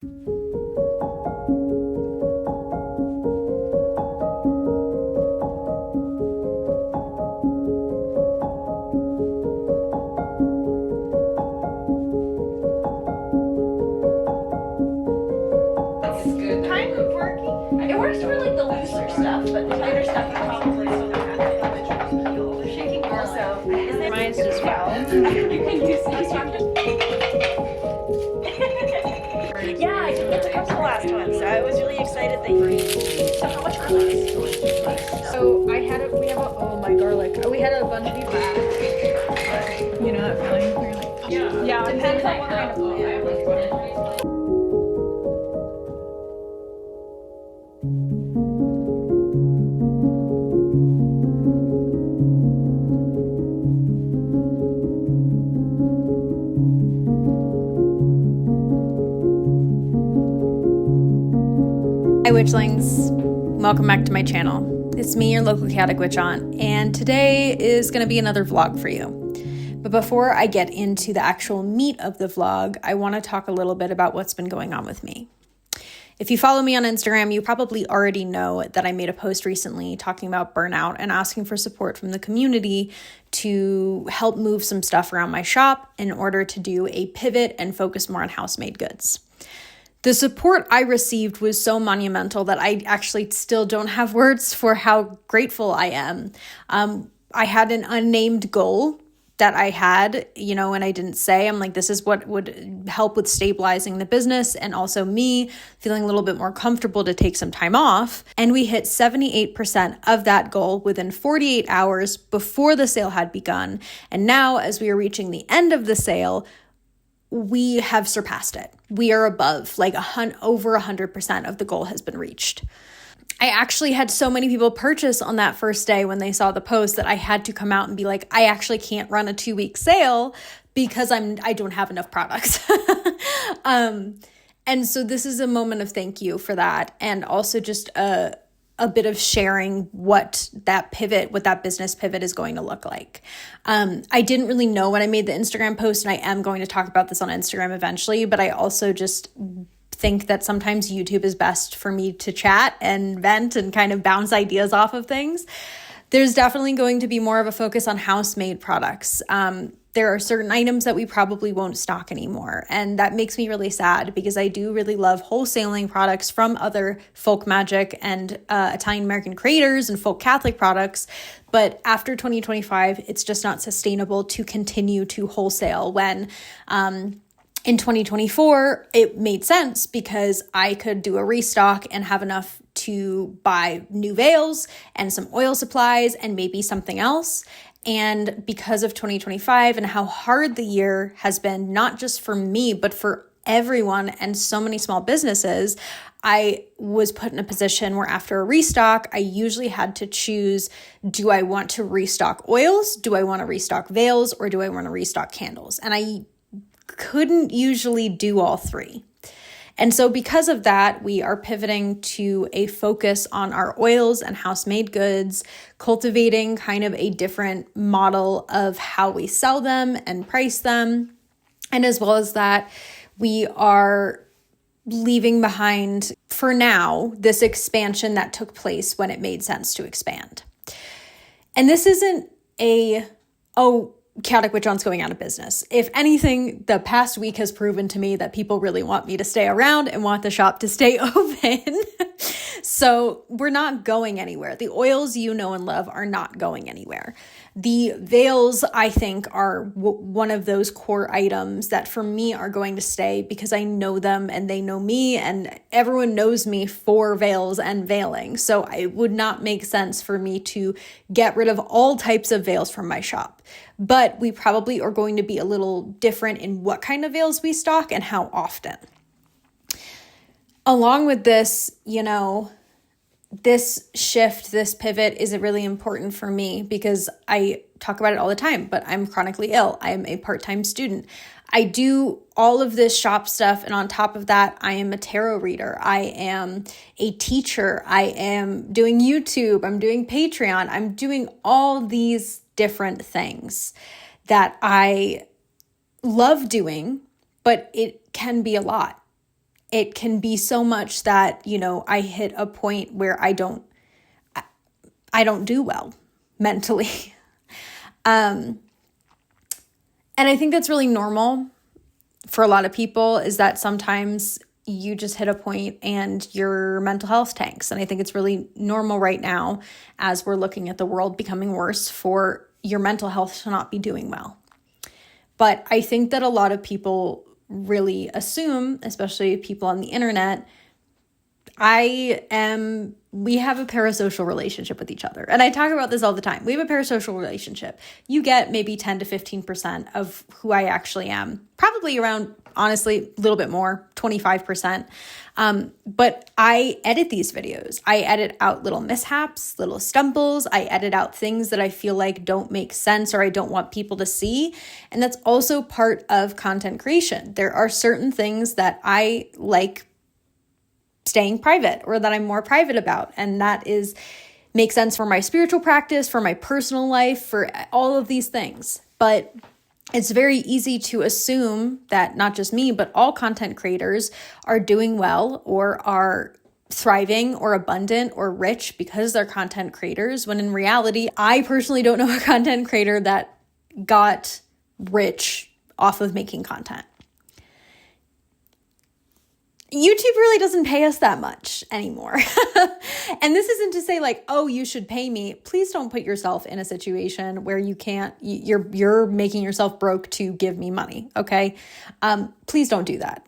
Kind of quirky. It works for like the looser stuff, but the tighter stuff you probably still have to have shaking also. Reminds as well. You can use Yeah, I didn't get to come to the last one, so I was really excited that you. So how much are those? So oh my garlic. We had a bunch of people ask. You know that feeling? You're like, yeah. Depends on what kind of plant. Hi witchlings, welcome back to my channel. It's me, your local chaotic witch aunt, and today is going to be another vlog for you. But before I get into the actual meat of the vlog, I want to talk a little bit about what's been going on with me. If you follow me on Instagram, you probably already know that I made a post recently talking about burnout and asking for support from the community to help move some stuff around my shop in order to do a pivot and focus more on house-made goods. The support I received was so monumental that I actually still don't have words for how grateful I am. I had an unnamed goal that I had, and I didn't say. I'm like, this is what would help with stabilizing the business and also me feeling a little bit more comfortable to take some time off. And we hit 78% of that goal within 48 hours before the sale had begun. And now, as we are reaching the end of the sale, we have surpassed it. We are above, over 100% of the goal has been reached. I actually had so many people purchase on that first day when they saw the post that I had to come out and be like, I actually can't run a 2-week sale because I don't have enough products. And so this is a moment of thank you for that. And also just a bit of sharing what that business pivot is going to look like. I didn't really know when I made the Instagram post, and I am going to talk about this on Instagram eventually, but I also just think that sometimes YouTube is best for me to chat and vent and kind of bounce ideas off of things. There's definitely going to be more of a focus on house-made products. There are certain items that we probably won't stock anymore. And that makes me really sad because I do really love wholesaling products from other folk magic and Italian American creators and folk Catholic products. But after 2025, it's just not sustainable to continue to wholesale when in 2024, it made sense because I could do a restock and have enough to buy new veils and some oil supplies and maybe something else. And because of 2025 and how hard the year has been, not just for me, but for everyone and so many small businesses, I was put in a position where after a restock, I usually had to choose, do I want to restock oils? Do I want to restock veils? Or do I want to restock candles? And I couldn't usually do all three. And so because of that, we are pivoting to a focus on our oils and house-made goods, cultivating kind of a different model of how we sell them and price them. And as well as that, we are leaving behind, for now, this expansion that took place when it made sense to expand. And this isn't Chaotic Witch Aunt's going out of business. If anything, the past week has proven to me that people really want me to stay around and want the shop to stay open. So we're not going anywhere. The oils you know and love are not going anywhere. The veils, I think, are one of those core items that for me are going to stay because I know them and they know me and everyone knows me for veils and veiling. So it would not make sense for me to get rid of all types of veils from my shop. But we probably are going to be a little different in what kind of veils we stock and how often. Along with this, this shift, this pivot is really important for me because I talk about it all the time, but I'm chronically ill. I am a part-time student. I do all of this shop stuff. And on top of that, I am a tarot reader. I am a teacher. I am doing YouTube. I'm doing Patreon. I'm doing all these different things that I love doing, but it can be a lot. it can be so much that, I hit a point where I don't do well mentally. And I think that's really normal for a lot of people, is that sometimes you just hit a point and your mental health tanks. And I think it's really normal right now, as we're looking at the world becoming worse, for your mental health to not be doing well. But I think that a lot of people really assume, especially people on the internet, we have a parasocial relationship with each other. And I talk about this all the time. We have a parasocial relationship. You get maybe 10 to 15% of who I actually am. Probably around, honestly, a little bit more, 25%. But I edit these videos. I edit out little mishaps, little stumbles. I edit out things that I feel like don't make sense or I don't want people to see. And that's also part of content creation. There are certain things that I like staying private, or that I'm more private about. And that makes sense for my spiritual practice, for my personal life, for all of these things. But it's very easy to assume that not just me, but all content creators are doing well or are thriving or abundant or rich because they're content creators, when in reality, I personally don't know a content creator that got rich off of making content. YouTube really doesn't pay us that much anymore. And this isn't to say like, oh, you should pay me. Please don't put yourself in a situation where you're making yourself broke to give me money. Okay. Please don't do that.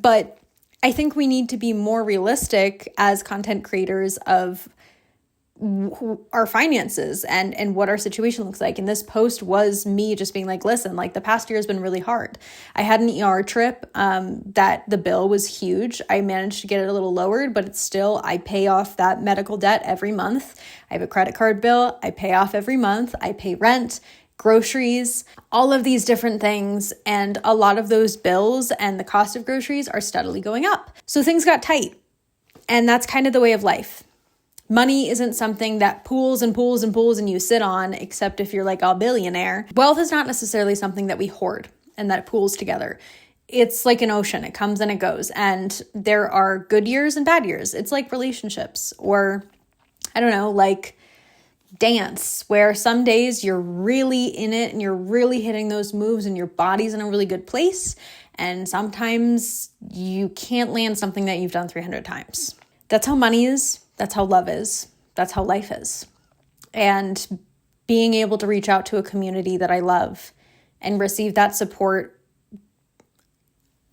But I think we need to be more realistic as content creators of our finances and what our situation looks like. And this post was me just being like, listen, like the past year has been really hard. I had an ER trip that the bill was huge. I managed to get it a little lowered, but it's still, I pay off that medical debt every month. I have a credit card bill I pay off every month. I pay rent, groceries, all of these different things. And a lot of those bills and the cost of groceries are steadily going up. So things got tight. And that's kind of the way of life. Money isn't something that pools and pools and pools and you sit on, except if you're like a billionaire. Wealth is not necessarily something that we hoard and that pools together. It's like an ocean. It comes and it goes. And there are good years and bad years. It's like relationships, or I don't know, like dance, where some days you're really in it and you're really hitting those moves and your body's in a really good place. And sometimes you can't land something that you've done 300 times. That's how money is. That's how love is. That's how life is. And being able to reach out to a community that I love and receive that support,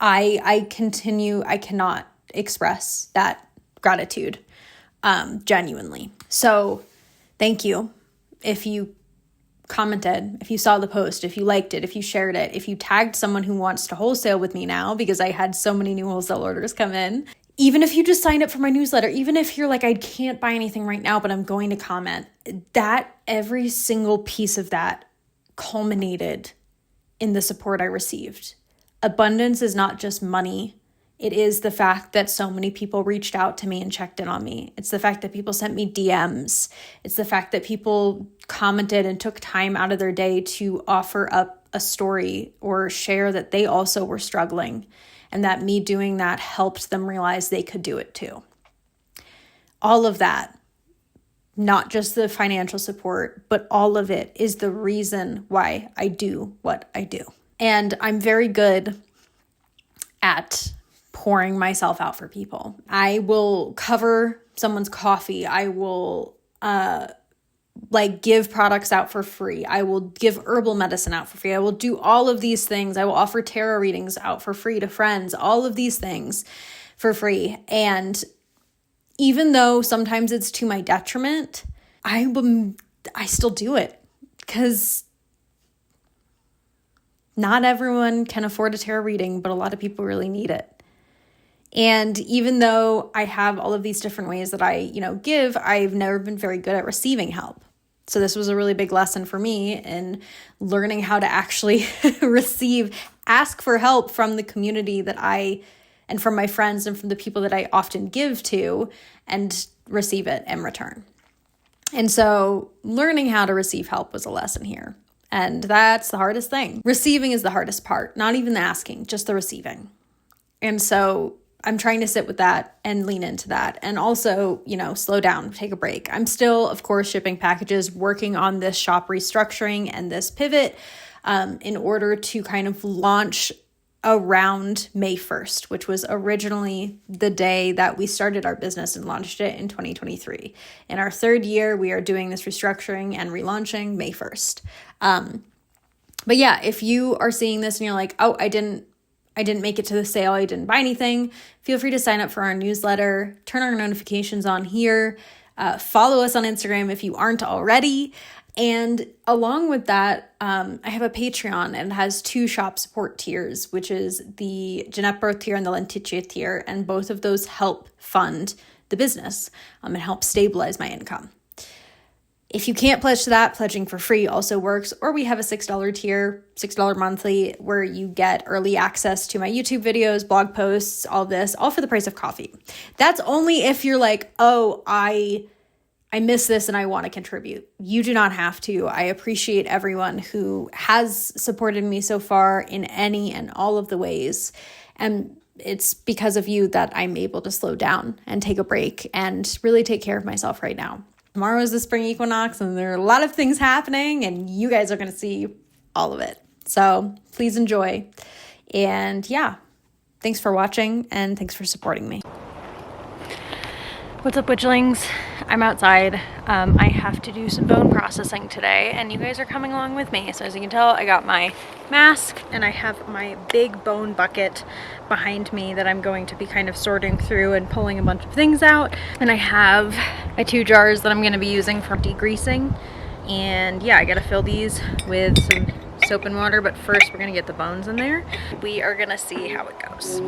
I cannot express that gratitude genuinely. So thank you. If you commented, if you saw the post, if you liked it, if you shared it, if you tagged someone who wants to wholesale with me now, because I had so many new wholesale orders come in. Even if you just signed up for my newsletter, even if you're like, I can't buy anything right now, but I'm going to comment, that every single piece of that culminated in the support I received. Abundance is not just money. It is the fact that so many people reached out to me and checked in on me. It's the fact that people sent me DMs. It's the fact that people commented and took time out of their day to offer up a story or share that they also were struggling, and that me doing that helped them realize they could do it too. All of that, not just the financial support, but all of it is the reason why I do what I do. And I'm very good at pouring myself out for people. I will cover someone's coffee. I will give products out for free. I will give herbal medicine out for free. I will do all of these things. I will offer tarot readings out for free to friends, all of these things for free. And even though sometimes it's to my detriment, I still do it, because not everyone can afford a tarot reading, but a lot of people really need it. And even though I have all of these different ways that I, give, I've never been very good at receiving help. So this was a really big lesson for me in learning how to actually ask for help from the community and from my friends and from the people that I often give to, and receive it in return. And so learning how to receive help was a lesson here. And that's the hardest thing. Receiving is the hardest part, not even the asking, just the receiving. And so I'm trying to sit with that and lean into that, and also, slow down, take a break. I'm still, of course, shipping packages, working on this shop restructuring and this pivot in order to kind of launch around May 1st, which was originally the day that we started our business and launched it in 2023. In our third year, we are doing this restructuring and relaunching May 1st. But yeah, if you are seeing this and you're like, oh, I didn't make it to the sale, I didn't buy anything, feel free to sign up for our newsletter, turn our notifications on here, follow us on Instagram if you aren't already. And along with that, I have a Patreon, and it has 2 shop support tiers, which is the Ginepro tier and the Lenticchie tier, and both of those help fund the business and help stabilize my income. If you can't pledge to that, pledging for free also works, or we have a $6 tier, $6 monthly, where you get early access to my YouTube videos, blog posts, all this, all for the price of coffee. That's only if you're like, oh, I miss this and I want to contribute. You do not have to. I appreciate everyone who has supported me so far in any and all of the ways. And it's because of you that I'm able to slow down and take a break and really take care of myself right now. Tomorrow is the spring equinox, and there are a lot of things happening, and you guys are going to see all of it. So please enjoy. And yeah, thanks for watching, and thanks for supporting me. What's up, witchlings? I'm outside. I have to do some bone processing today, and you guys are coming along with me. So as you can tell, I got my mask, and I have my big bone bucket behind me that I'm going to be kind of sorting through and pulling a bunch of things out. And I have my 2 jars that I'm going to be using for degreasing. And yeah, I got to fill these with some soap and water, but first we're going to get the bones in there. We are going to see how it goes.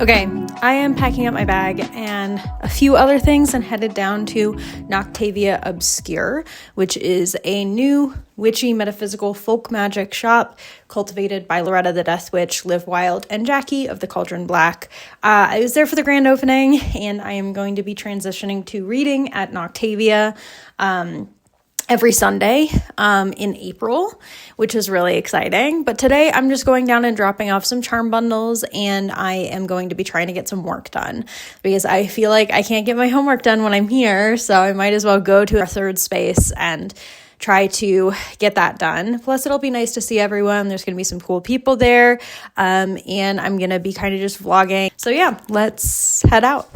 Okay, I am packing up my bag and a few other things and headed down to Noctavia Obscure, which is a new witchy metaphysical folk magic shop cultivated by Loretta the Death Witch, Liv Wild, and Jackie of the Cauldron Black. I was there for the grand opening, and I am going to be transitioning to reading at Noctavia every Sunday in April, which is really exciting. But today I'm just going down and dropping off some charm bundles, and I am going to be trying to get some work done because I feel like I can't get my homework done when I'm here, so I might as well go to our third space and try to get that done. Plus, it'll be nice to see everyone. There's going to be some cool people there, and I'm going to be kind of just vlogging. So yeah, let's head out.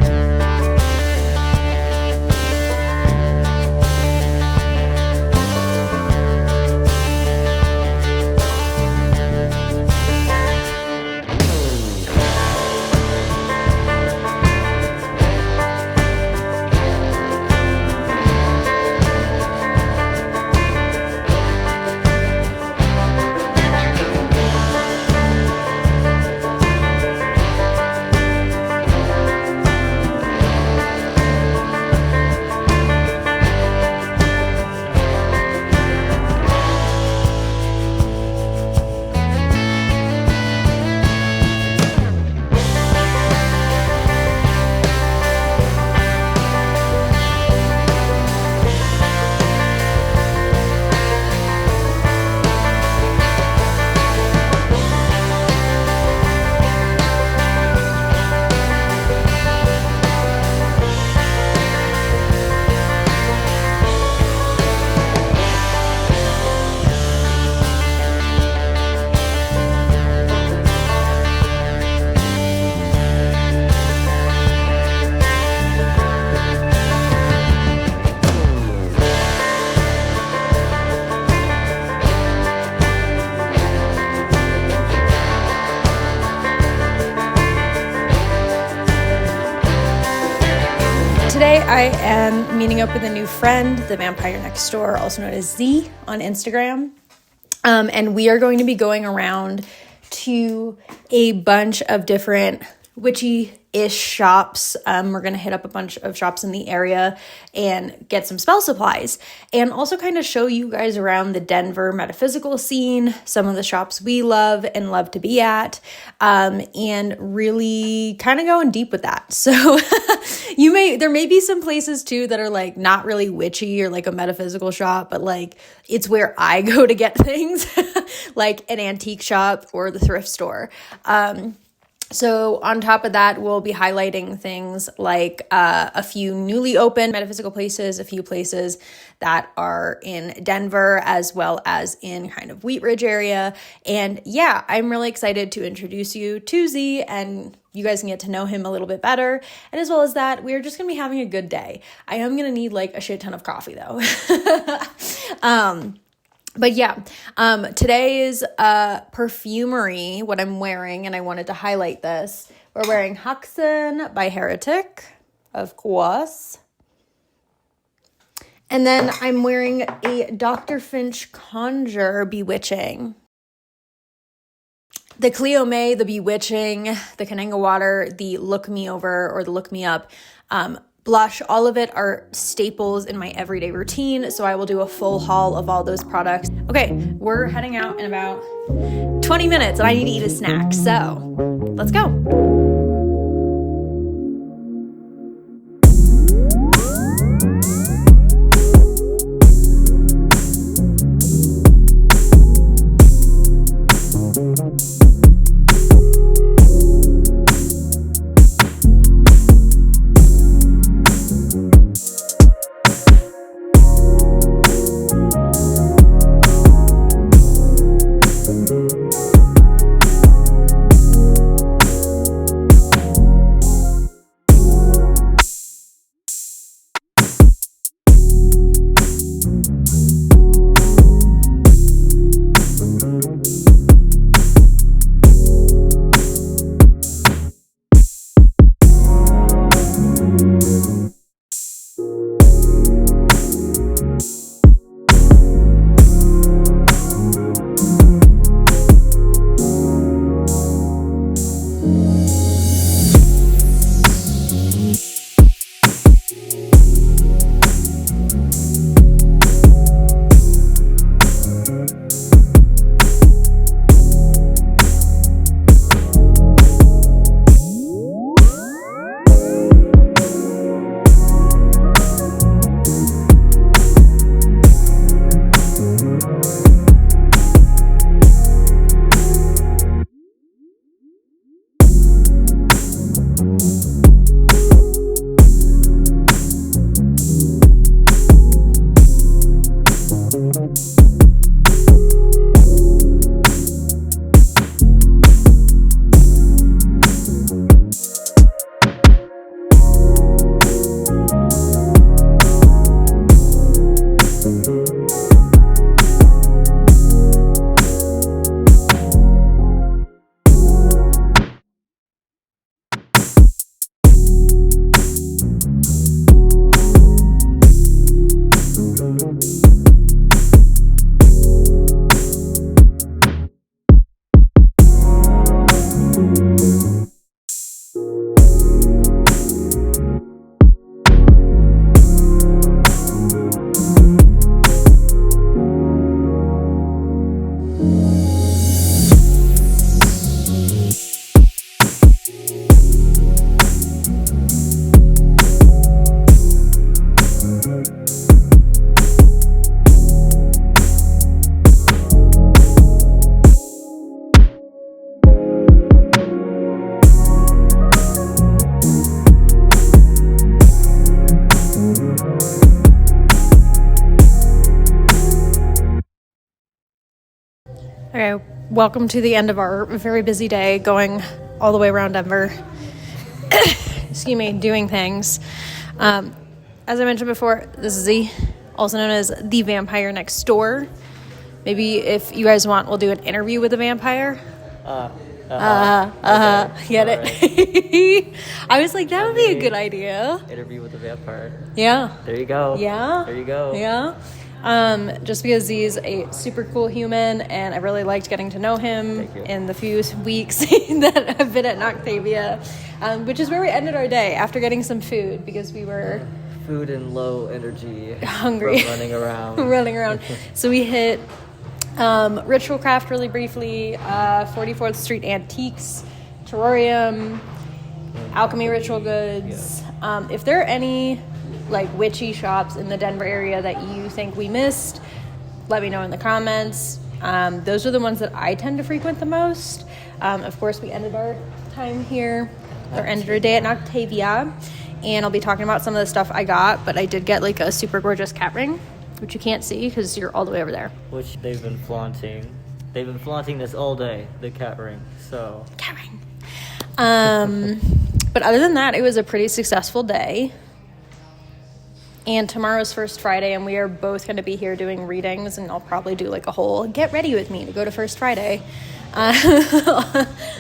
today I am meeting up with a new friend, the vampire next door, also known as Z on Instagram. And we are going to be going around to a bunch of different witchy-ish shops. We're going to hit up a bunch of shops in the area and get some spell supplies, and also kind of show you guys around the Denver metaphysical scene, some of the shops we love and love to be at, and really kind of going deep with that. So there may be some places too that are like not really witchy or like a metaphysical shop, but like it's where I go to get things, like an antique shop or the thrift store. So on top of that, we'll be highlighting things like a few newly open metaphysical places, a few places that are in Denver, as well as in kind of Wheat Ridge area. And yeah, I'm really excited to introduce you to Z, and you guys can get to know him a little bit better. And as well as that, we're just going to be having a good day. I am going to need like a shit ton of coffee though. But yeah, today's perfumery, what I'm wearing, and I wanted to highlight this. We're wearing Huxon by Heretic, of course. And then I'm wearing a Dr. Finch Conjure Bewitching. The Cleo May, the Bewitching, the Kananga Water, the Look Me Over or the Look Me Up, blush, all of it are staples in my everyday routine, so I will do a full haul of all those products. Okay, we're heading out in about 20 minutes, and I need to eat a snack, so let's go. Okay, welcome to the end of our very busy day, going all the way around Denver. Excuse me, doing things. As I mentioned before, this is Z, also known as the vampire next door. Maybe if you guys want, we'll do an interview with the vampire. Get it? I was like, that would be a good idea. Interview with a vampire. Yeah. There you go. Yeah. There you go. Yeah. Just because he's a super cool human, and I really liked getting to know him in the few weeks that I've been at Noctavia, which is where we ended our day after getting some food because we were food and low energy, hungry, from running around. So we hit Ritual Craft really briefly, 44th Street Antiques, Terrarium, Alchemy Ritual Goods. If there are any like witchy shops in the Denver area that you think we missed, let me know in the comments. Those are the ones that I tend to frequent the most. Of course, we ended our time here, or ended our day at Noctavia, and I'll be talking about some of the stuff I got, but I did get like a super gorgeous cat ring, which you can't see because you're all the way over there. Which they've been flaunting. They've been flaunting this all day, the cat ring, so. Cat ring. But other than that, it was a pretty successful day. And tomorrow's First Friday, and we are both going to be here doing readings, and I'll probably do like a whole get ready with me to go to First Friday.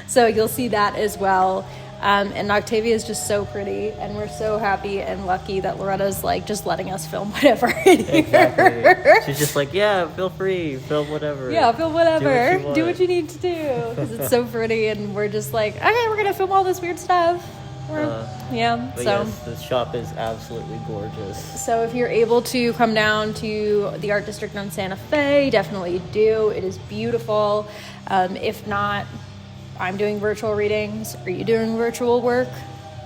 So you'll see that as well. And Noctavia is just so pretty, and we're so happy and lucky that Loretta's like just letting us film whatever in here. Exactly. She's just like, yeah, feel free, film whatever. Yeah, film whatever. Do what you want. need to do, because it's so pretty, and we're just like, okay, we're going to film all this weird stuff. But so yes, the shop is absolutely gorgeous. So if you're able to come down to the Art District on Santa Fe, definitely do. It is beautiful. If not, I'm doing virtual readings. Are you doing virtual work?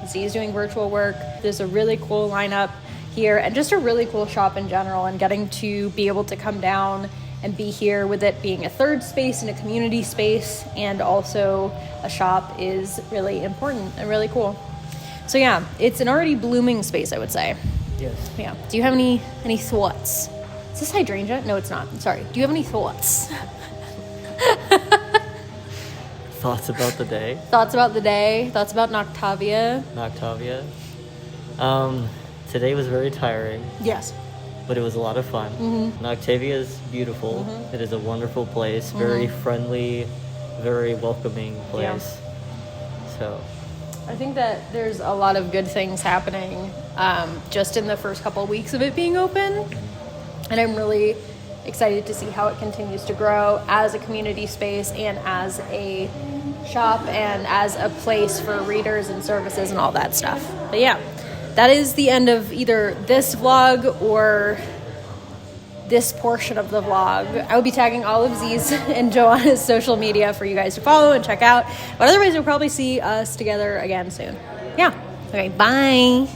Z's doing virtual work. There's a really cool lineup here, and just a really cool shop in general, and getting to be able to come down and be here with it being a third space and a community space and also a shop is really important and really cool. So yeah, it's an already blooming space, I would say. Yes. Yeah. Do you have any thoughts? Is this hydrangea? No, it's not. Sorry. Do you have any thoughts? Thoughts about the day? Thoughts about the day? Thoughts about Noctavia? Today was very tiring. Yes. But it was a lot of fun. Mm-hmm. Noctavia is beautiful. Mm-hmm. It is a wonderful place. Mm-hmm. Very friendly, very welcoming place. Yeah. So I think that there's a lot of good things happening just in the first couple of weeks of it being open. And I'm really excited to see how it continues to grow as a community space and as a shop and as a place for readers and services and all that stuff. But yeah, that is the end of either this vlog or this portion of the vlog. I will be tagging all of Z's and Joanna's social media for you guys to follow and check out. But otherwise, you'll probably see us together again soon. Yeah. Okay, bye.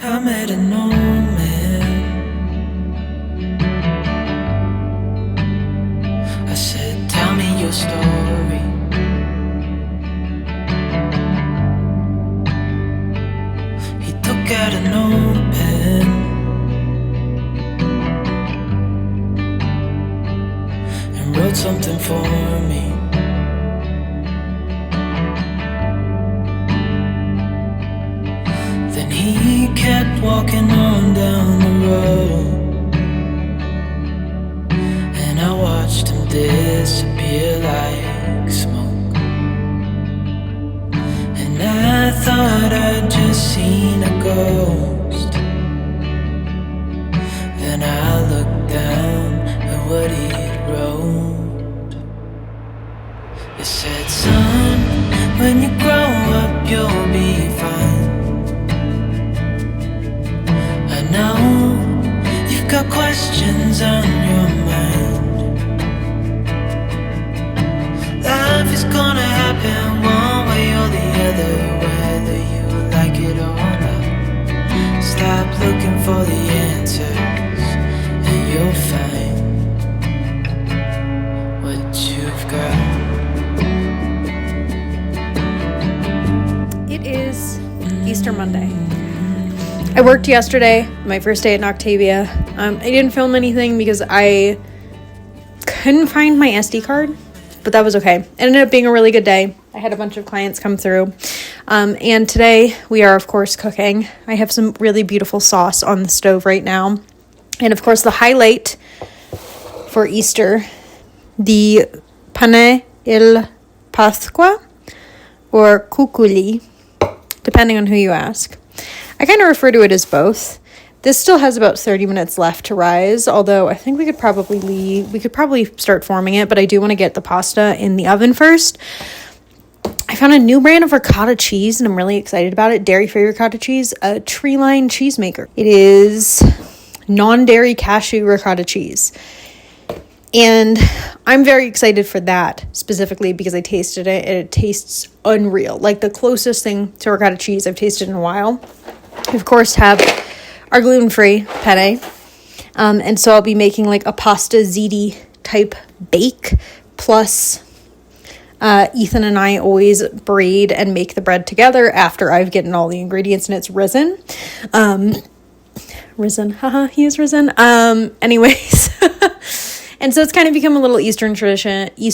I met an old man. I said, tell me your story. He took out an old pen and wrote something for me. Then he kept walking on down the road, and I watched him disappear like smoke. And I thought I'd just seen a ghost. Then I looked down at what he wrote. It said, son, when you grow up you'll be fine. I know you've got questions on your mind. Life is gonna happen one way or the other, whether you like it or not. Stop looking for the answers and you'll find what you've got. It is Easter Monday. I worked yesterday, my first day at Noctavia. I didn't film anything because I couldn't find my SD card, but that was okay. It ended up being a really good day. I had a bunch of clients come through. And today we are, of course, cooking. I have some really beautiful sauce on the stove right now. And, of course, the highlight for Easter, the pane Pasqua, or cuculi, depending on who you ask. I kind of refer to it as both. This still has about 30 minutes left to rise, although I think we could probably start forming it, but I do want to get the pasta in the oven first. I found a new brand of ricotta cheese, and I'm really excited about it. Dairy-free ricotta cheese, a tree-lined cheesemaker. It is non-dairy cashew ricotta cheese. And I'm very excited for that specifically because I tasted it and it tastes unreal. Like the closest thing to ricotta cheese I've tasted in a while. We, of course, have our gluten-free pane. And so I'll be making like a pasta ziti type bake. Plus, Ethan and I always braid and make the bread together after I've gotten all the ingredients and it's risen. Haha, he is risen. Anyways. And so it's kind of become a little Easter tradition with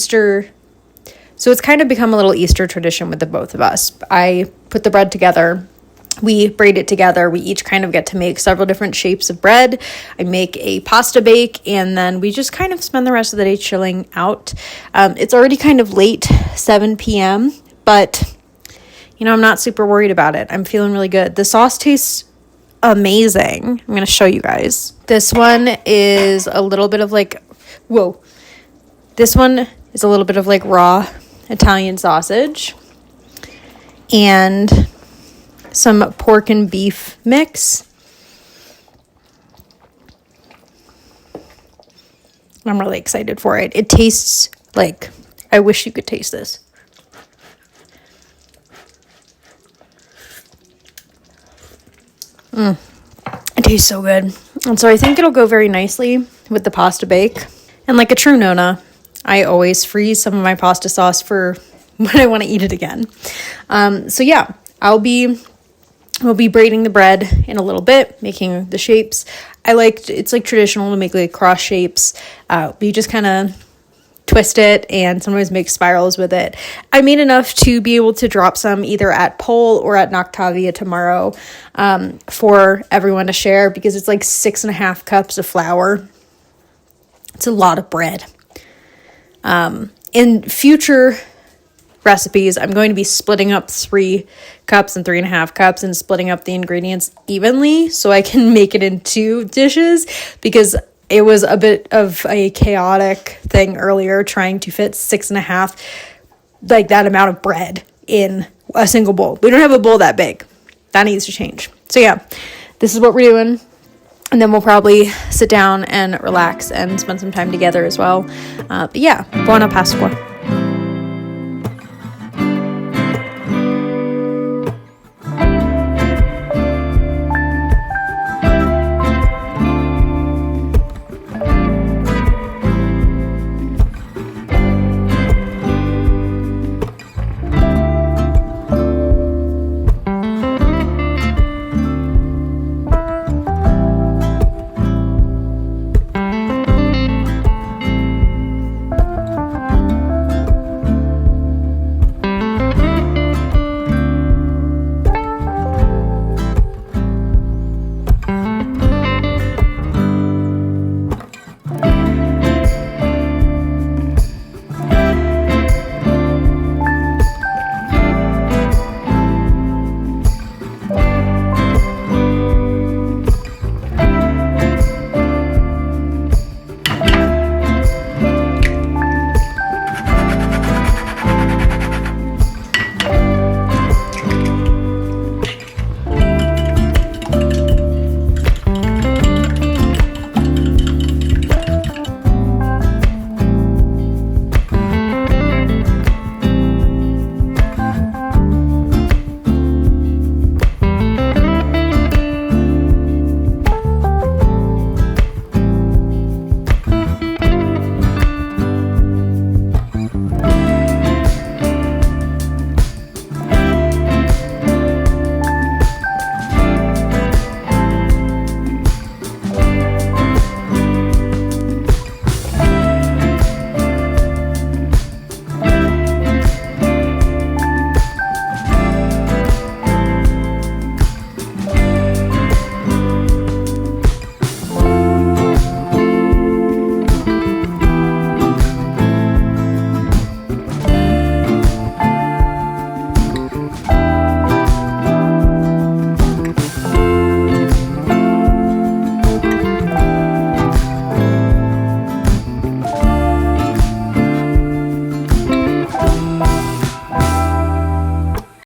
the both of us. I put the bread together. We braid it together. We each kind of get to make several different shapes of bread. I make a pasta bake, and then we just kind of spend the rest of the day chilling out. It's already kind of late, 7 p.m., but, I'm not super worried about it. I'm feeling really good. The sauce tastes amazing. I'm going to show you guys. This one is a little bit of like raw Italian sausage and some pork and beef mix. I'm really excited for it. It tastes like, I wish you could taste this. It tastes so good. And so I think it'll go very nicely with the pasta bake. And like a true Nona, I always freeze some of my pasta sauce for when I want to eat it again. So yeah, we'll be braiding the bread in a little bit, making the shapes. It's like traditional to make like cross shapes. You just kind of twist it and sometimes make spirals with it. I made enough to be able to drop some either at Pole or at Noctavia tomorrow for everyone to share because it's like 6.5 cups of flour. It's a lot of bread. In future recipes, I'm going to be splitting up 3 cups and 3.5 cups and splitting up the ingredients evenly so I can make it in 2 dishes because it was a bit of a chaotic thing earlier trying to fit 6.5, like that amount of bread in a single bowl. We don't have a bowl that big. That needs to change. So yeah, this is what we're doing. And then we'll probably sit down and relax and spend some time together as well. But yeah, buona Pasqua.